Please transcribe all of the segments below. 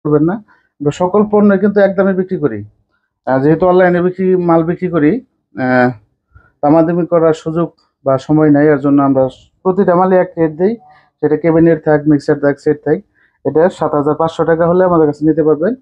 করবেন না। আমরা সকল পণ্য কিন্তু একদমই বিক্রি করি। যেহেতু অনলাইনে মাল বিক্রি করি, আহ, দামাদামি করার সুযোগ বা সময় নাই। এর জন্য আমরা প্রতিটা মালে এক রেট দিই। সেটা ক্যাবিনেট থাক, মিক্সার থাক, সেট থাক। এটা 7,500 টাকা হলে আমাদের কাছে নিতে পারবেন।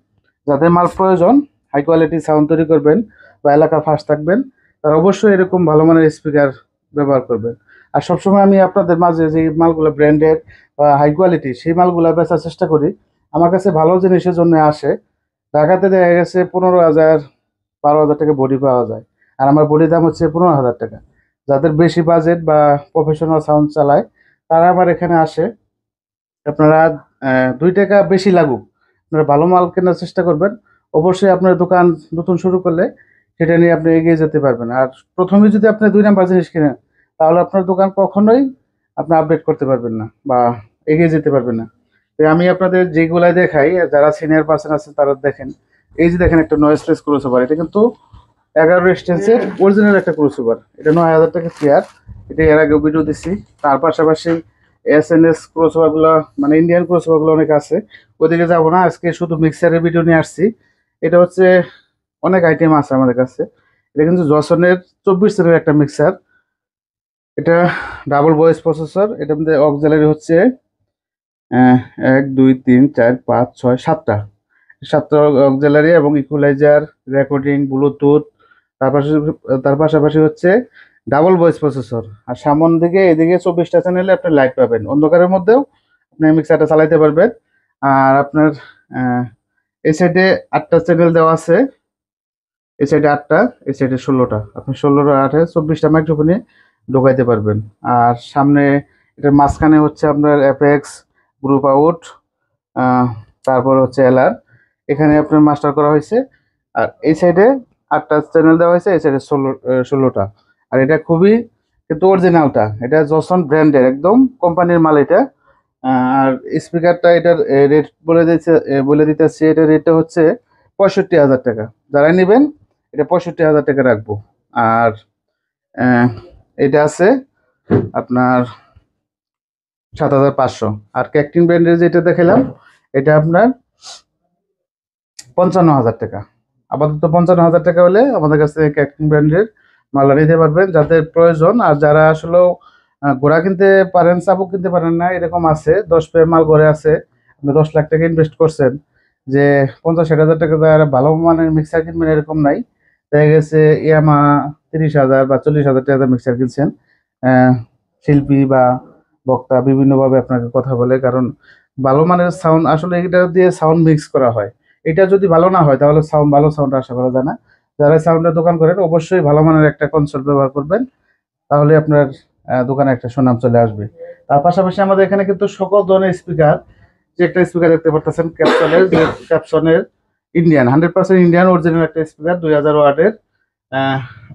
যাদের মাল প্রয়োজন, হাই কোয়ালিটি সাউন্ড তৈরি করবেন বা এলাকার ফার্স্ট থাকবেন, তারা অবশ্যই এরকম ভালো মানের স্পিকার ব্যবহার করবেন। আর সবসময় আমি আপনাদের মাঝে যে মালগুলো ব্র্যান্ডেড বা হাই কোয়ালিটি, সেই মালগুলো বেচার চেষ্টা করি। আমার কাছে ভালো জিনিসের জন্য আসে। ঢাকাতে দেখা গেছে 15,000 12,000 টাকা বডি পাওয়া যায়, আর আমার বডির দাম হচ্ছে 15,000 টাকা। যাদের বেশি বাজেট বা প্রফেশনাল সাউন্ড চালায়, তারা আমার এখানে আসে। আপনারা 2 টাকা বেশি লাগুক, আপনারা ভালো মাল কেনার চেষ্টা করবেন। অবশ্যই আপনার দোকান নতুন শুরু করলে সেটা নিয়ে আপনি এগিয়ে যেতে পারবেন। আর প্রথমে যদি আপনি 2 নাম্বার জিনিস কিনেন, তাহলে আপনার দোকান কখনোই আপনি আপডেট করতে পারবেন না বা এগিয়ে যেতে পারবেন না। তো আমি আপনাদের যেগুলাই দেখাই, যারা সিনিয়র পার্সন আছে তারা দেখেন। এই যে দেখেন একটা নয়েজলেস ক্রসওভার, এটা কিন্তু 11 স্টেন্সের অরিজিনাল একটা ক্রসওভার। এটা 9,000 টাকা চেয়ার। এটা এর আগেও ভিডিও দিচ্ছি। তার পাশাপাশি SNS ক্রসওভার গুলো, মানে ইন্ডিয়ান ক্রসওভার গুলো অনেক আছে। ওদিকে যাবো না, আজকে শুধু মিক্সারের ভিডিও নিয়ে আসছি। এটা হচ্ছে অনেক আইটেম আছে আমাদের কাছে। এটা কিন্তু জসনের 24 সেটের একটা মিক্সার। এটা ডাবল ভয়েস প্রসেসর। এটার মধ্যে অক্সিলারি হচ্ছে আহ, 1 2 3 4 5 6 7টা। 7টা অক্সিলারি এবং ইকুয়ালাইজার, রেকর্ডিং, ব্লুটুথ। তার পাশে তার পাশাপাশি হচ্ছে ডাবল ভয়েস প্রসেসর। আর সামন দিকে এদিকে 24টা চ্যানেলে আপনি লাইট পাবেন, অন্ধকারের মধ্যেও আপনি মিক্সারটা চালাতে পারবেন। আর আপনার আহ, এই সাইডে 8টা চ্যানেল দেওয়া আছে। এই সাইডে 8টা, এই সাইডে 16টা। আপনি 16টা 8-এ 24টা মাইক্রোফোনে ঢোকাইতে পারবেন। আর সামনে এটার মাঝখানে হচ্ছে আপনার অ্যাপেক্স, গ্রুপ আউট, তারপর হচ্ছে এলআর, এখানে আপনার মাস্টার করা হয়েছে। আর এই সাইডে 8টা চ্যানেল দেওয়া হয়েছে, এই সাইডে 16টা। আর এটা খুবই কিন্তু অরিজিনালটা, এটা জসন ব্র্যান্ডের একদম কোম্পানির মাল এটা। আর স্পিকারটা এটার রেট বলে দিতেছি। এটার রেটটা হচ্ছে 65,000 টাকা। যারা নেবেন এটা 65,000 টাকা রাখবো। আর আহ, এটা আছে আপনার 7,500। আর ক্যাকটিন ব্র্যান্ডের যেটা দেখালাম, এটা আপনার 55,000 টাকা। আপাতত 55,000 টাকা হলে আমাদের কাছে ক্যাকটিন ব্র্যান্ডের মাল নিতে পারবেন যাদের প্রয়োজন। আর যারা আসলে ঘোড়া কিনতে পারেন, চাবুক কিনতে পারেন না, এরকম আছে 10 পেয়ার মাল ঘরে আছে, আপনি 10 লাখ টাকা ইনভেস্ট করছেন, যে 50-60 হাজার টাকা যারা ভালো মানের মিক্সার কিনবেন এরকম নাই। দেখা গেছে ইয়ামা 30,000 বা 40,000 টাকা মিক্সার কিনছেন। আহ, শিল্পী বা বক্তা বিভিন্নভাবে আপনাকে কথা বলে, কারণ ভালো মানের সাউন্ড আসলে এটা দিয়ে সাউন্ড মিক্স করা হয়। এটা যদি ভালো না হয় তাহলে ভালো সাউন্ড আশা করা যায় না। যারা সাউন্ডের দোকান করেন অবশ্যই ভালো মানের একটা কনসোল ব্যবহার করবেন, তাহলে আপনার দোকানে একটা সুনাম চলে আসবে। তার পাশাপাশি আমাদের এখানে কিন্তু সকল ধরনের স্পিকার, যে একটা স্পিকার দেখতে পারতেছেন ক্যাপসনের ইন্ডিয়ান, 100% ইন্ডিয়ান অরিজিনাল একটা স্পিকার, 2,000 ওয়াটের,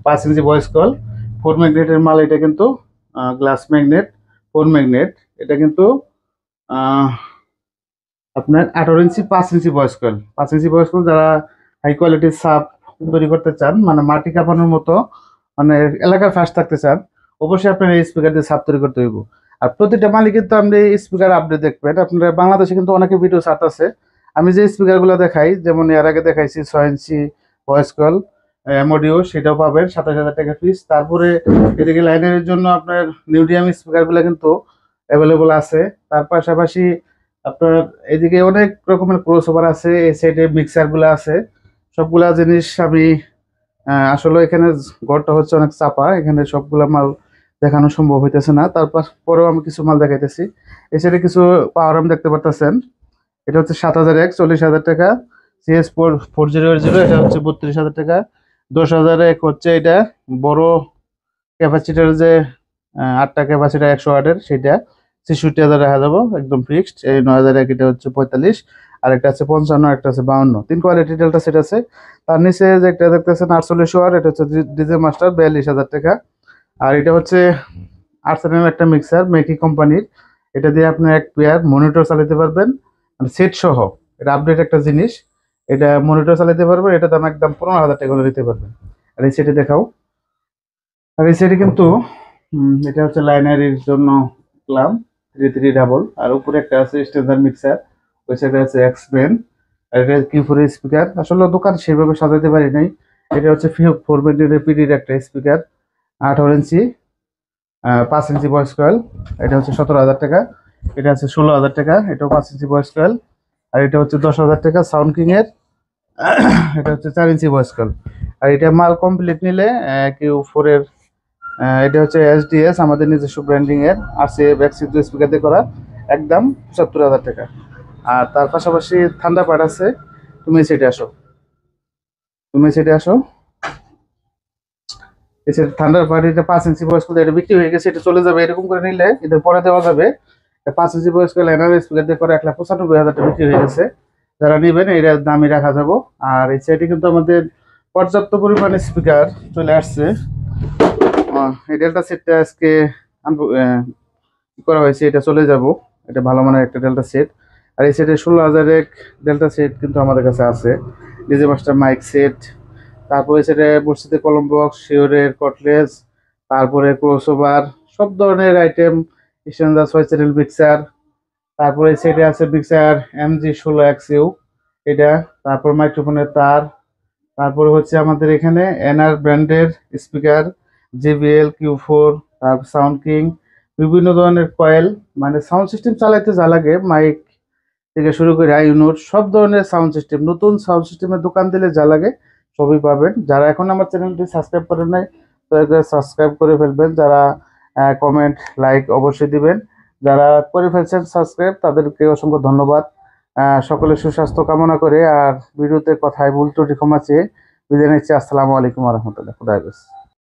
5 ইঞ্চি ভয়েস কল, 4 ম্যাগনেটের মাল। এটা কিন্তু গ্লাস ম্যাগনেট, 4 ম্যাগনেট। এটা কিন্তু আহ, আপনার 18 ইঞ্চি 5 inch voice coil. 5 inch voice coil যারা হাই কোয়ালিটির সাপ তৈরি করতে চান, মানে মাটি কাঁপানোর মতো, মানে এলাকার ফাঁস থাকতে চান, অবশ্যই আপনার এই স্পিকার দিয়ে সাপ তৈরি করতে হইব। আর প্রতিটা মালিক কিন্তু আপনি স্পিকার আপডেট দেখবেন। আপনারা বাংলাদেশে কিন্তু অনেকে ভিডিও ছাড় আছে। আমি যে স্পিকারগুলো দেখাই, যেমন এর আগে দেখাইছি 6 ইঞ্চি ভয়েস কয়েল এমওডিও, সেটাও পাবেন 27,000 টাকা পিস। তারপরে এদিকে লাইনের জন্য আপনার নিউডিয়াম স্পিকারগুলো কিন্তু অ্যাভেলেবল আছে। তার পাশাপাশি আপনার এদিকে অনেক রকমের ক্রসওভার আছে, এই সাইডে মিক্সার গুলো আছে। সবগুলা জিনিস আমি আসলে এখানে ঘরটা হচ্ছে অনেক চাপা, এখানে সবগুলা মাল দেখানো সম্ভব হইতেছে না। তারপর পরেও আমি কিছু মাল দেখাইতেছি। এই সাইডে কিছু পাওয়ার আর্ম দেখতে পারতেছেন। এটা হচ্ছে 7,000 এক, 40,000 টাকা। CS4000, এটা হচ্ছে 32,000 টাকা। 10,000 এক হচ্ছে এটা বড় ক্যাপাসিটার, যে 8টা ক্যাপাসিটার 100 ওয়াটের, সেটা 66,000 দেখা যাবো একদম ফিক্সড। এই 9,000 এক, এটা হচ্ছে 45। আর একটা আছে 55, একটা আছে 52, 3 কোয়ালিটি ডেল্টা সেট আছে। তার নিচে যে একটা দেখতেছেন 48 ওয়াট, এটা হচ্ছে ডিজে মাস্টার, 42,000 টাকা। আর এটা হচ্ছে আর্সেনাল একটা মিক্সার, মেকি কোম্পানির। এটা দিয়ে আপনি 1 পেয়ার মনিটর চালাতে পারবেন, মানে সেট সহ। এটা আপডেট একটা জিনিস, এটা মনিটর চালাতে পারবেন। এটা দাম একদম 15,000 টাকা করে দিতে পারবেন। আর এই সেটে দেখাও। আর এই সাইডে কিন্তু এটা হচ্ছে লাইনারির জন্য ক্লাম 3 3 ডাবল। আর উপরে একটা আছে স্ট্যান্ডার্ড মিক্সার, ওই সাইডে আছে এক্সপ্লেন। আর এটা কিউ4 স্পিকার। আসলে দোকান সেভাবে সাজাতে পারি নাই। এটা হচ্ছে 4 ব্যান্ডের পিডির একটা স্পিকার, 18 ইঞ্চি, 5 ইঞ্চি ভয়েস কয়েল। এটা হচ্ছে 17,000 টাকা। এটা আছে 16,000 টাকা, এটাও 5 ইঞ্চি ভয়েস কয়েল। আর এটা হচ্ছে 10,000 টাকা সাউন্ড কিং এর, এটা হচ্ছে 4 ইঞ্চি ভয়েস কয়েল। আর এটা মাল কমপ্লিট নিলে কিউ4 এর, এটা হচ্ছে এসডিএস আমাদের নিজস্ব ব্র্যান্ডিং এর আছে, ব্যাকসিট স্পিকার দিয়ে করা, একদম 75,000 টাকা। আর তার পাশাপাশি ঠান্ডা পার্ট আছে। তুমি সেটা আসো, তুমি সেটা আসো। এসে ঠান্ডার পার্ট, এটা 5 ইঞ্চি ভয়েস কয়েল, এটা বিক্রি হয়ে গেছে, এটা চলে যাবে। এরকম করে নিলে এদের পরে দেওয়া যাবে। 5 inch voice coil NR speaker দিয়ে করে 1,95,000 বিক্রি হয়ে গেছে। যারা নেবেন এটা দামই রাখা যাবো। আর এই সাইডে কিন্তু আমাদের পর্যাপ্ত পরিমাণে স্পিকার চলে আসছে। এই ডেল্টা সেটটা আজকে করা হয়েছে, এটা চলে যাব। এটা ভালো মানের একটা ডেল্টা সেট। আর এই সেটে 16,000 এক ডেল্টা সেট কিন্তু আমাদের কাছে আছে। ডিজে মাস্টার মাইক সেট, তারপরে সেটে বসিতে কলম বক্স, শিওরের কটলেস, তারপরে ক্রসওভার, সব ধরনের আইটেম, স্ট্যান্ডার্ড 6 চ্যানেল মিক্সার। তারপরে সেটে আছে মিক্সার MG16X-U এটা, তারপর মাইক্রোফোনের তার, তারপরে হচ্ছে আমাদের এখানে এনআর ব্র্যান্ডের স্পিকার, JBL Q4, তারপর সাউন্ড কিং, বিভিন্ন ধরনের কয়েল, মানে সাউন্ড সিস্টেম চালাইতে যা লাগে, মাইক থেকে শুরু করে ইউনিট, সব ধরনের সাউন্ড সিস্টেম, নতুন সাউন্ড সিস্টেমের দোকান দিলে যা লাগে সবই পাবেন। যারা এখন আমার চ্যানেলটি সাবস্ক্রাইব করেন নাই, দয়া করে সাবস্ক্রাইব করে ফেলবেন। যারা কমেন্ট লাইক অবশ্যই দিবেন। যারা করে ফেলছেন সাবস্ক্রাইব, তাদেরকে অসংখ্য ধন্যবাদ। সকলের সুস্বাস্থ্য কামনা করে আর ভিডিওতে কথায় ভুল ত্রুটি ক্ষমা চেয়ে বিদায় নিচ্ছি। আসসালামু আলাইকুম রহমতুল্লাহ, খুদা হাফেজ।